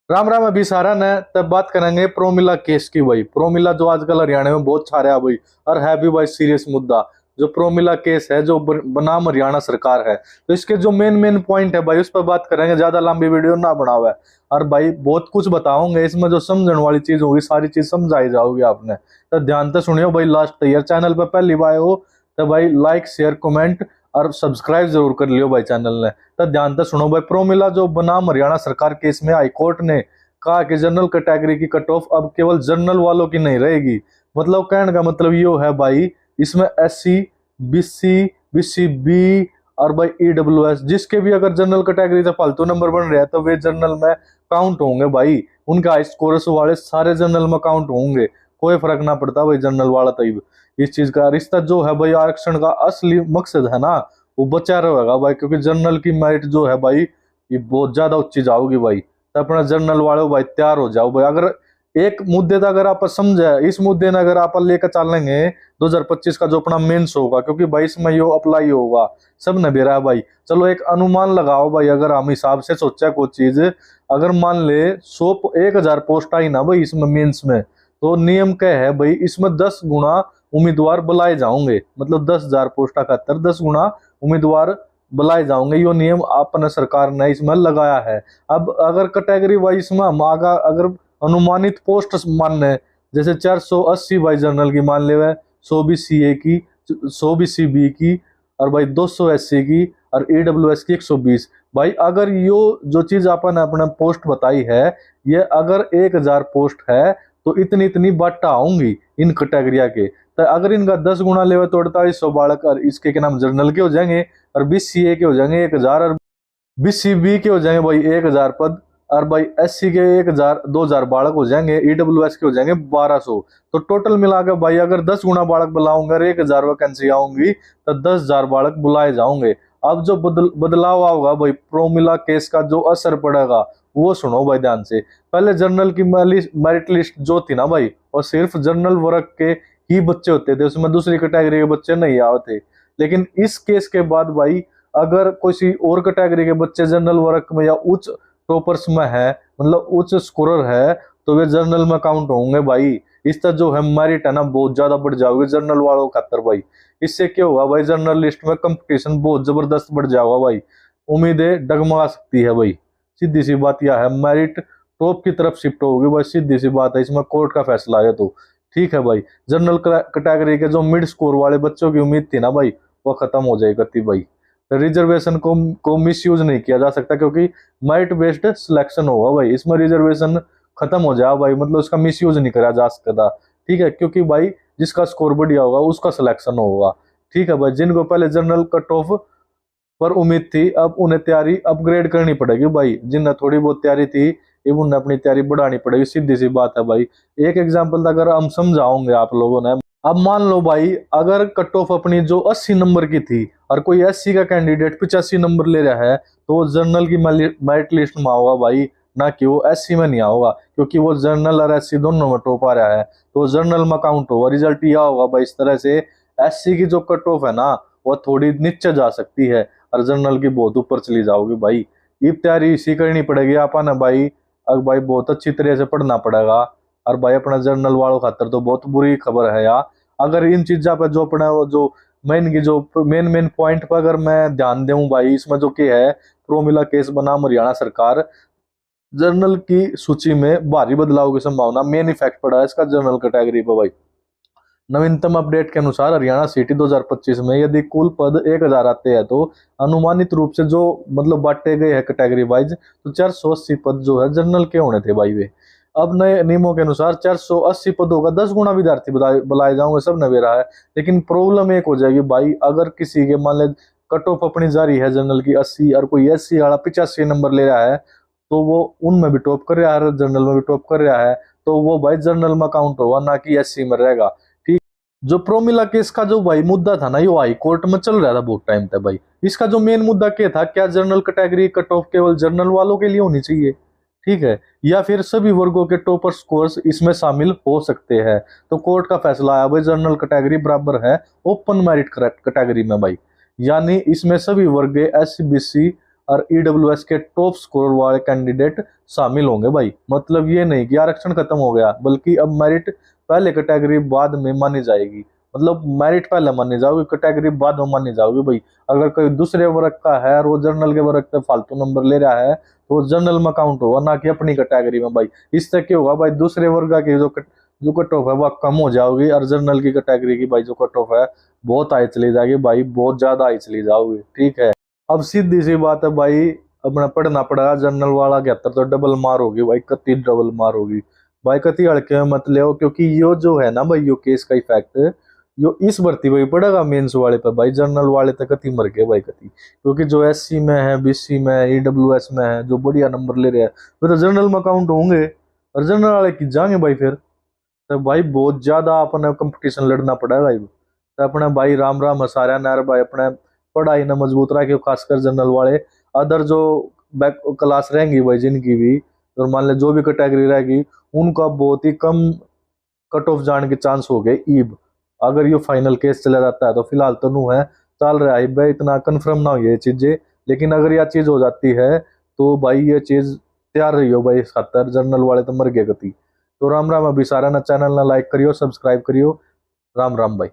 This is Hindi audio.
राम राम। अभी सारा ने तब बात करेंगे प्रोमिला केस की भाई। प्रोमिला जो आजकल हरियाणा में बहुत छा रहा है भाई, और है भी भाई सीरियस मुद्दा। जो प्रोमिला केस है जो बनाम हरियाणा सरकार है, तो इसके जो मेन मेन पॉइंट है भाई उस पर बात करेंगे। ज्यादा लंबी वीडियो ना बनावे, और भाई बहुत कुछ बताऊंगे इसमें। जो समझने वाली चीज होगी सारी चीज समझाई जाओगी आपने, तो ध्यान से सुनियो भाई लास्ट तक। यार चैनल पर पहली बार हो तो भाई लाइक शेयर कमेंट और सब्सक्राइब जरूर कर लियो भाई चैनल ने। तो ध्यान से सुनो भाई। प्रोमिला जो बनाम हरियाणा सरकार केस में हाईकोर्ट ने कहा कि जनरल कैटेगरी की कट ऑफ अब केवल जनरल वालों की नहीं रहेगी। मतलब कहने का मतलब यो है भाई, इसमें एससी, बीसी, बीसी बी और भाई ईडब्ल्यूएस जिसके भी अगर जनरल कैटेगरी से फालतू नंबर बन रहे हैं तो वे जनरल में काउंट होंगे भाई। उनका हाई स्कोरस वाले सारे जनरल में काउंट होंगे, कोई फर्क ना पड़ता भाई जनरल वाला। तब इस चीज का रिश्ता जो है भाई, आरक्षण का असली मकसद है ना वो बचा रहेगा भाई, क्योंकि जनरल की मेरिट जो है भाई ये बहुत ज्यादा ऊंची जाओगी भाई। तो अपना जनरल वाले भाई तैयार हो जाओ भाई। अगर एक मुद्दे का अगर आप समझे, इस मुद्दे ने अगर आप लेकर चलेंगे 2025 का जो अपना मेंस होगा, क्योंकि भाई इसमें यो अप्लाई होगा सब ने बेरा है भाई। चलो एक अनुमान लगाओ भाई, अगर हम हिसाब से सोचा कोई चीज, अगर मान ले 100 1000 पोस्ट आई ना भाई इसमें मेंस में, तो नियम क्या है भाई, इसमें 10 गुना उम्मीदवार बुलाए जाओगे। मतलब 10,000 पोस्ट खातर 10 गुना उम्मीदवार बुलाए जाओगे। यो नियम अपने सरकार ने इसमें लगाया है। अब अगर कैटेगरी वाइज में हम आगा अगर अनुमानित पोस्ट मान ले, जैसे 480 भाई जनरल की मान ले, 100 बी सी ए की, 100 बी सी बी की, और भाई 200 एस सी की, और ईडब्ल्यूएस की 120 भाई। अगर यो जो चीज अपन अपने पोस्ट बताई है, ये अगर 1000 पोस्ट है तो इतनी इतनी बाटा आऊंगी इन कैटेगरिया के। तो अगर इनका 10 गुना लेवे तो 4800 बालक, और इसके के नाम जनरल के हो जाएंगे, और बीसीए के हो जाएंगे 1000, और बीसीबी के हो जाएंगे भाई 1000 पद, और भाई एससी के 1000 2000 बालक हो जाएंगे, ईडब्ल्यूएस के हो जाएंगे 1200। तो टोटल मिला के भाई अगर 10 गुना बालक बुलाऊंगा और 1000 वैकेंसी आऊंगी तो 10,000 बालक बुलाए जाओगे। अब जो बदलाव होगा भाई, प्रोमिला केस का जो असर पड़ेगा वो सुनो भाई ध्यान से। पहले जनरल की मेरिट लिस्ट जो थी ना भाई, और सिर्फ जनरल वर्ग के ही बच्चे होते थे, उसमें दूसरी कैटेगरी के बच्चे नहीं आते। लेकिन इस केस के बाद भाई, अगर किसी और कैटेगरी के बच्चे जनरल वर्ग में या उच्च टॉपर्स में है, मतलब उच्च स्कोरर है, तो वे जनरल में काउंट होंगे भाई। इस तरह जो है मेरिट है ना बहुत ज्यादा बढ़ जाओगे जनरल वालों खातर भाई। इससे क्या होगा भाई, जनरल लिस्ट में कंपटीशन बहुत जबरदस्त बढ़ जाएगा भाई। उम्मीदें डगमगा सकती है भाई। सीधी सी बात यह है, मेरिट टॉप की तरफ शिफ्ट होगी भाई, सीधी सी बात है। इसमें कोर्ट का फैसला है तो ठीक है भाई। जनरल कैटेगरी के जो मिड स्कोर वाले बच्चों की उम्मीद थी ना भाई, वो खत्म हो जाएगी भाई। रिजर्वेशन को मिसयूज नहीं किया जा सकता, क्योंकि मेरिट बेस्ड सिलेक्शन होगा भाई। इसमें रिजर्वेशन खत्म हो जाए भाई, मतलब उसका मिसयूज नहीं करा जा सकता। ठीक है, क्योंकि भाई जिसका स्कोर बढ़िया होगा उसका सिलेक्शन होगा। ठीक है भाई, जिनको पहले जनरल कट ऑफ पर उम्मीद थी, अब उन्हें तैयारी अपग्रेड करनी पड़ेगी भाई। जिन्हें थोड़ी बहुत तैयारी थी, अब उन्हें अपनी तैयारी बढ़ानी पड़ेगी, सीधी सी बात है भाई। एक एग्जाम्पल अगर हम समझाओगे आप लोगों ने, अब मान लो भाई अगर कट ऑफ अपनी जो 80 नंबर की थी, और कोई एससी का कैंडिडेट 85 नंबर ले रहा है, तो वो जनरल की मेरिट लिस्ट में होगा भाई, ना कि वो एससी में नहीं आओगा। क्योंकि वो जनरल और एससी दोनों में टॉप आ रहा है, तो वो जनरल में काउंट होगा। रिजल्ट यह होगा भाई इस तरह से, एससी की जो कट ऑफ है ना वो थोड़ी नीचे जा सकती है, और जनरल की बहुत ऊपर चली जाओगी भाई। ये तैयारी इसी करनी पड़ेगी आपने भाई। अब भाई बहुत अच्छी तरह से पढ़ना पड़ेगा। और भाई अपना जनरल वालों खातर तो बहुत बुरी खबर है यार। अगर इन चीजों पर जो अपना जो मेन की जो मेन मेन पॉइंट पर अगर मैं ध्यान दूं भाई, इसमें जो कि है प्रोमिला केस बनाम हरियाणा सरकार, जनरल की सूची में भारी बदलाव की संभावना, मेन इफेक्ट पड़ा है इसका जनरल कैटेगरी पर भाई। नवीनतम अपडेट के अनुसार हरियाणा सिटी 2025 में यदि कुल पद 1000 आते हैं, तो अनुमानित रूप से जो मतलब बांटे गए हैं कैटेगरी वाइज, तो 480 पद जो है जनरल के होने थे भाई वे। अब नए नियमों के अनुसार 480 पदों का 10 गुना विद्यार्थी बुलाए जाओगे, सब ने रहा है। लेकिन प्रॉब्लम एक हो जाएगी भाई, अगर किसी के मान ले कट ऑफ अपनी जारी है जनरल की 80, और कोई एससी वाला 85 नंबर ले रहा है, तो वो उनमें भी टॉप कर रहा है, जनरल में भी टॉप कर रहा है, तो वो भाई जनरल में काउंट होगा, ना कि एससी में रहेगा। जो प्रोमिला केस का जो भाई मुद्दा था ना, ये हाई कोर्ट में चल रहा था बहुत टाइम तक भाई। इसका जो मेन मुद्दा क्या था, क्या जनरल कैटेगरी कट ऑफ केवल जनरल वालों के लिए होनी चाहिए, ठीक है, या फिर सभी वर्गों के टॉपर स्कोर्स इसमें शामिल हो सकते हैं। तो कोर्ट का फैसला आया भाई, जनरल कैटेगरी बराबर है ओपन मेरिट कैटेगरी में भाई। यानी इसमें सभी वर्ग एससी बीसी और ईडब्ल्यूएस के टॉप स्कोर वाले कैंडिडेट शामिल होंगे भाई। मतलब ये नहीं कि आरक्षण खत्म हो गया, बल्कि अब मेरिट पहले कैटेगरी बाद में मानी जाएगी। मतलब मेरिट पहले मानी जाओगी, कैटेगरी बाद में मानी जाओगी भाई। अगर कोई दूसरे वर्ग का है और वो जनरल के वर्ग पे फालतू नंबर ले रहा है तो वो जनरल में काउंट होगा, ना कि अपनी कैटेगरी में भाई। इससे क्या होगा भाई, दूसरे वर्ग की जो कट ऑफ है वह कम हो जाओगी, और जनरल की कैटेगरी की भाई जो कट ऑफ है बहुत हाई चली जाएगी भाई, बहुत ज्यादा हाई चली जाओगी। ठीक है, अब सीधी सी बात है भाई, अपना पढ़ना पड़ेगा। जनरल वाला 71 तो डबल मार होगी भाई, कति डबल मार होगी भाई, कति हड़के में मत ले, क्योंकि यो जो है ना भाई, यो केस का इफेक्ट यो इस भर्ती पे पड़ेगा मेंस वाले पे भाई। जनरल वाले तक कति मर गए भाई कति, क्योंकि जो एससी में है, बीसी में है, ईडब्ल्यूएस में है, जो बढ़िया नंबर ले रहे हैं वे तो जनरल में काउंट होंगे, और जनरल वाले की जाएंगे भाई। फिर तो भाई बहुत ज्यादा अपने कंपटीशन लड़ना पड़ेगा भाई। तो अपने भाई राम राम हसारा नार भाई, अपने पढ़ाई ना मजबूत रखे, खासकर जनरल वाले। अदर जो बैक क्लास रहेंगी भाई जिनकी भी, और मान ले जो भी कैटेगरी रहेगी, उनका बहुत ही कम कट ऑफ जाने के चांस हो गए ईब। अगर ये फाइनल केस चला जाता है तो फिलहाल तो नू है चल रहा है भाई, इतना कंफर्म ना हो ये चीजें। लेकिन अगर यह चीज हो जाती है तो भाई ये चीज तैयार रही हो भाई, इस खातर जनरल वाले तो मर गए गति। तो राम राम, अभी सारा ना चैनल ना लाइक करियो, सब्सक्राइब करियो। राम राम भाई।